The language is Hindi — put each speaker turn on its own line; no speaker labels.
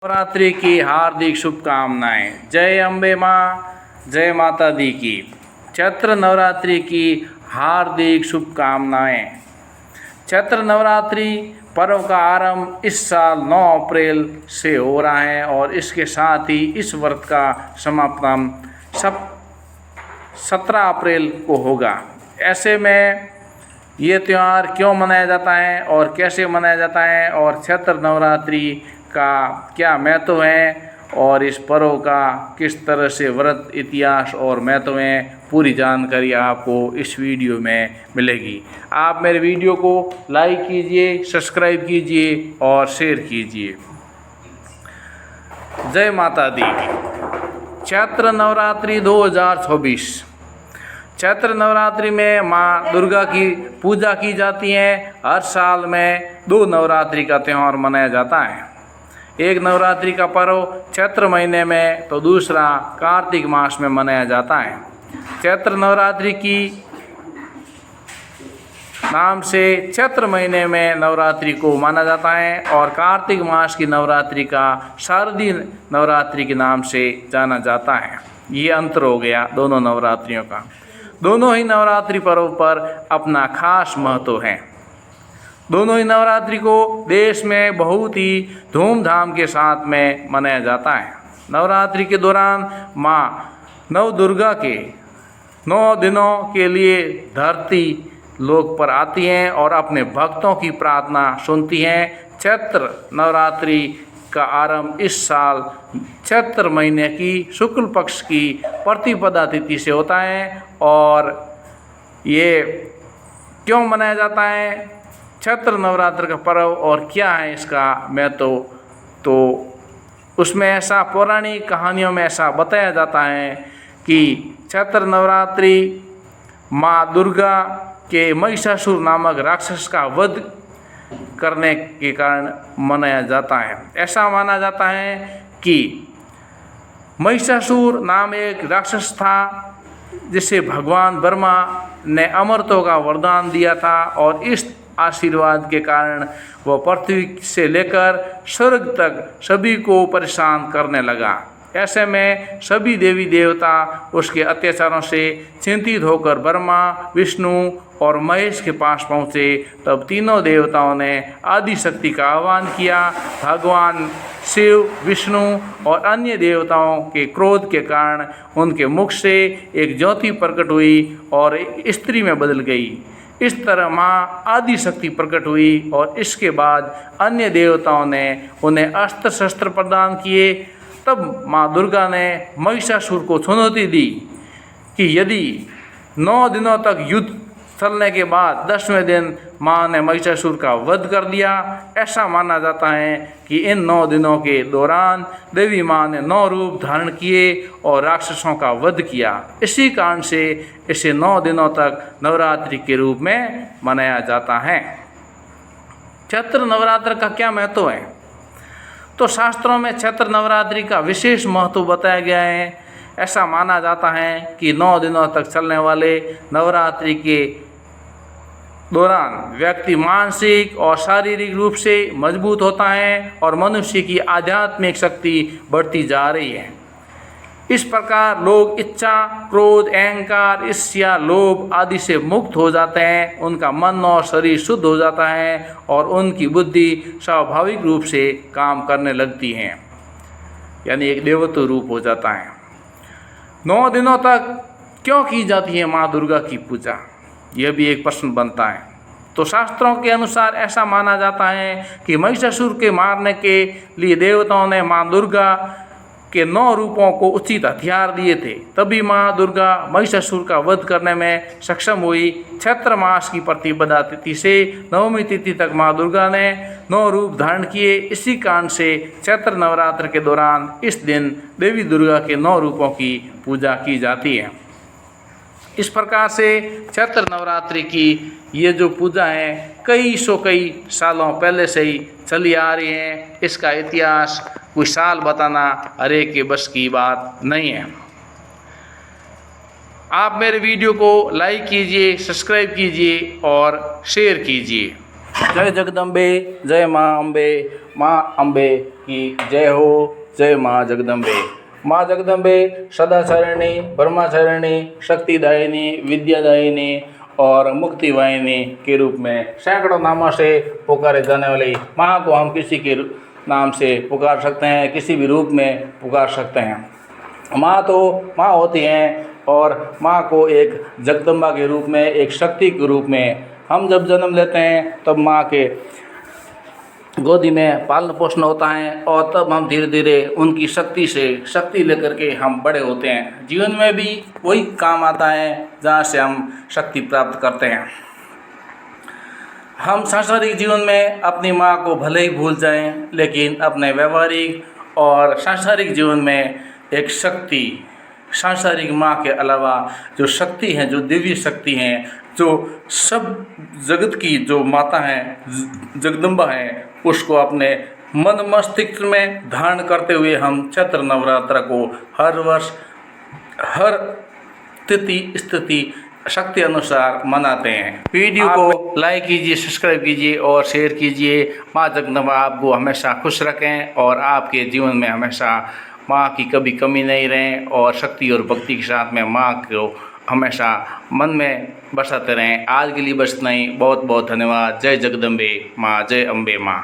नवरात्रि की हार्दिक शुभकामनाएं। जय अम्बे माँ, जय माता दी की। चैत्र नवरात्रि की हार्दिक शुभकामनाएं। चैत्र नवरात्रि पर्व का आरंभ इस साल 9 अप्रैल से हो रहा है और इसके साथ ही इस व्रत का समापन 17 अप्रैल को होगा। ऐसे में ये त्यौहार क्यों मनाया जाता है और कैसे मनाया जाता है और चैत्र नवरात्रि का क्या महत्व है और इस पर्व का किस तरह से व्रत, इतिहास और महत्व है, पूरी जानकारी आपको इस वीडियो में मिलेगी। आप मेरे वीडियो को लाइक कीजिए, सब्सक्राइब कीजिए और शेयर कीजिए। जय माता दी की। चैत्र नवरात्रि 2024। चैत्र नवरात्रि में माँ दुर्गा की पूजा की जाती है। हर साल में 2 नवरात्रि का त्यौहार मनाया जाता है। एक नवरात्रि का पर्व चैत्र महीने में तो दूसरा कार्तिक मास में मनाया जाता है। चैत्र नवरात्रि की नाम से चैत्र महीने में नवरात्रि को माना जाता है और कार्तिक मास की नवरात्रि का शारदीय नवरात्रि के नाम से जाना जाता है। ये अंतर हो गया दोनों नवरात्रियों का। दोनों ही नवरात्रि पर्व पर अपना खास महत्व है। दोनों ही नवरात्रि को देश में बहुत ही धूमधाम के साथ में मनाया जाता है। नवरात्रि के दौरान माँ नव दुर्गा के 9 दिनों के लिए धरती लोक पर आती हैं और अपने भक्तों की प्रार्थना सुनती हैं। चैत्र नवरात्रि का आरंभ इस साल चैत्र महीने की शुक्ल पक्ष की प्रतिपदा तिथि से होता है। और ये क्यों मनाया जाता है चैत्र नवरात्र का पर्व और क्या है इसका महत्व, तो उसमें ऐसा पौराणिक कहानियों में ऐसा बताया जाता है कि चैत्र नवरात्रि माँ दुर्गा के महिषासुर नामक राक्षस का वध करने के कारण मनाया जाता है। ऐसा माना जाता है कि महिषासुर नाम एक राक्षस था जिसे भगवान ब्रह्मा ने अमरत्व का वरदान दिया था और इस आशीर्वाद के कारण वह पृथ्वी से लेकर स्वर्ग तक सभी को परेशान करने लगा। ऐसे में सभी देवी देवता उसके अत्याचारों से चिंतित होकर ब्रह्मा, विष्णु और महेश के पास पहुँचे। तब तीनों देवताओं ने आदि शक्ति का आह्वान किया। भगवान शिव, विष्णु और अन्य देवताओं के क्रोध के कारण उनके मुख से एक ज्योति प्रकट हुई और एक स्त्री में बदल गई। इस तरह माँ आदि शक्ति प्रकट हुई और इसके बाद अन्य देवताओं ने उन्हें अस्त्र शस्त्र प्रदान किए। तब माँ दुर्गा ने महिषासुर को चुनौती दी कि यदि 9 दिनों तक युद्ध चलने के बाद 10वें दिन माँ ने महिषासुर का वध कर दिया। ऐसा माना जाता है कि इन 9 दिनों के दौरान देवी माँ ने 9 रूप धारण किए और राक्षसों का वध किया। इसी कारण से इसे 9 दिनों तक नवरात्रि के रूप में मनाया जाता है। चैत्र नवरात्र का क्या महत्व है, तो शास्त्रों में चैत्र नवरात्रि का विशेष महत्व बताया गया है। ऐसा माना जाता है कि 9 दिनों तक चलने वाले नवरात्रि के दौरान व्यक्ति मानसिक और शारीरिक रूप से मजबूत होता है और मनुष्य की आध्यात्मिक शक्ति बढ़ती जा रही है। इस प्रकार लोग इच्छा, क्रोध, अहंकार, ईर्ष्या, लोभ आदि से मुक्त हो जाते हैं। उनका मन और शरीर शुद्ध हो जाता है और उनकी बुद्धि स्वाभाविक रूप से काम करने लगती है, यानी एक देवत्व रूप हो जाता है। 9 दिनों तक क्यों की जाती है माँ दुर्गा की पूजा, यह भी एक प्रश्न बनता है। तो शास्त्रों के अनुसार ऐसा माना जाता है कि महिषासुर के मारने के लिए देवताओं ने माँ दुर्गा के 9 रूपों को उचित हथियार दिए थे। तभी माँ दुर्गा महिषासुर का वध करने में सक्षम हुई। चैत्र मास की प्रतिपदा तिथि से 9वीं तिथि तक माँ दुर्गा ने 9 रूप धारण किए। इसी कारण से चैत्र नवरात्र के दौरान इस दिन देवी दुर्गा के 9 रूपों की पूजा की जाती है। इस प्रकार से चैत्र नवरात्रि की ये जो पूजा है कई सालों पहले से ही चली आ रही है। इसका इतिहास कोई साल बताना हर एक के बस की बात नहीं है। आप मेरे वीडियो को लाइक कीजिए, सब्सक्राइब कीजिए और शेयर कीजिए। जय जगदम्बे, जय माँ अम्बे की जय हो, जय माँ जगदम्बे। माँ जगदम्बे सदाचारिणी, ब्रह्मचारिणी, शक्तिदायिनी, विद्यादायिनी और मुक्तिवाहिनी के रूप में सैकड़ों नामों से पुकारे जाने वाली माँ को हम किसी के नाम से पुकार सकते हैं, किसी भी रूप में पुकार सकते हैं। माँ तो माँ होती हैं और माँ को एक जगदम्बा के रूप में, एक शक्ति के रूप में हम जब जन्म लेते हैं तब माँ के गोदी में पालन पोषण होता है और तब हम धीरे धीरे उनकी शक्ति लेकर के हम बड़े होते हैं। जीवन में भी वही काम आता है जहाँ से हम शक्ति प्राप्त करते हैं। हम सांसारिक जीवन में अपनी माँ को भले ही भूल जाएं, लेकिन अपने व्यवहारिक और सांसारिक जीवन में एक शक्ति, सांसारिक माँ के अलावा जो शक्ति हैं, जो दिव्य शक्ति हैं, जो सब जगत की जो माता हैं, जगदम्बा हैं, उसको अपने मन मस्तिष्क में धारण करते हुए हम चैत्र नवरात्र को हर वर्ष हर स्थिति शक्ति अनुसार मनाते हैं। वीडियो को लाइक कीजिए, सब्सक्राइब कीजिए और शेयर कीजिए। माँ जगदम्बा आपको हमेशा खुश रखें और आपके जीवन में हमेशा माँ की कभी कमी नहीं रहे और शक्ति और भक्ति के साथ में माँ को हमेशा मन में बसाते रहें। आज के लिए बस इतना ही। बहुत बहुत धन्यवाद। जय जगदम्बे माँ, जय अम्बे माँ।